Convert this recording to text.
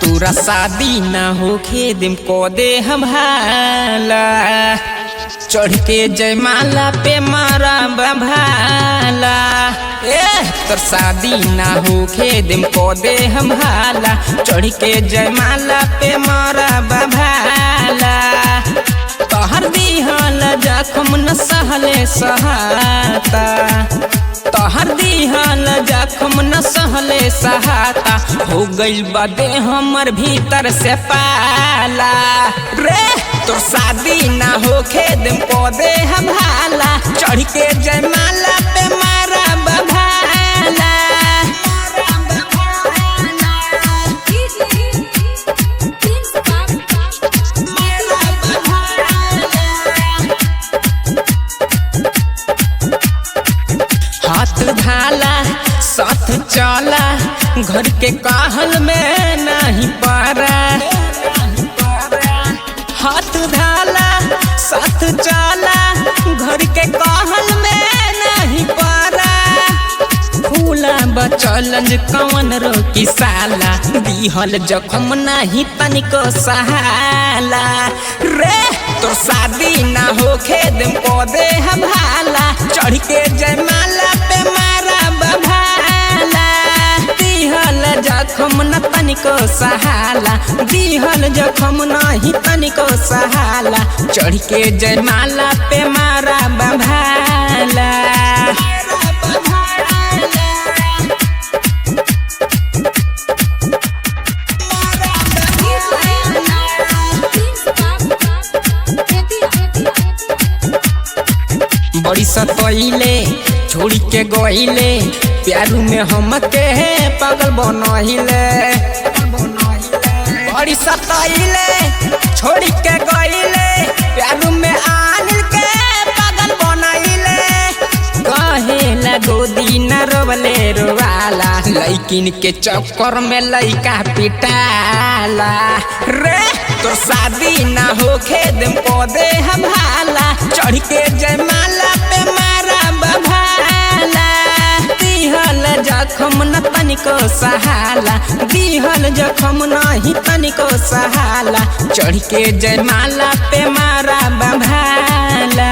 तोरा शादी ना होखे दिम को दे हम हाला चढ़ के जयमाला पे मारा बभाला। तोर शादी ना होखे दिम को दे हम हाला चढ़ के जयमाला पे मारा बभाला। तोहर दिहल जखम न सहले सहाता तोहर दिहल जखम न सहले सहाता हो गइल बादे हमर भीतर से पाला रे। तोर शादी ना होखे दिम पौधे हम हाला चढ़ के जयमाला पे मारा बभाला। हाथ धाला साथ चला घर के कहल में नहीं पारा। हाथ धाला साथ चला घर के कहल में नहीं पारा। फूला बचल कवन रोकी साला दिहल जखम नहीं तनिको सहाला रे। तोर शादी ना होखे दिम पौधे हम हाला चढ़ के जयमाला पे मारा बभाला। दिहल जखम न तनिको सहाला दिहल जखम नहीं तनिको सहाला चढ़ के जयमाला पे मारा बभाला। बड़ी सतइले छोड़ी के गइले प्यारू में हमके पागल बनहिले। बड़ी सतइले छोड़ी के गइले प्यारू में आनिल के पागल बनहिले। कहेला गोदी न रोवले रोवाला लइकिन के चक्कर में लइका पिटाला रे। तोर शादी ना होखे दिम पौधे हम हाला चढ़ के जयमाला पे मारा बभाला। दिहल जखम न तनिको सहाला दिहल जखम नहीं तनिको सहाला चढ़ के जयमाला पे मारा बभाला।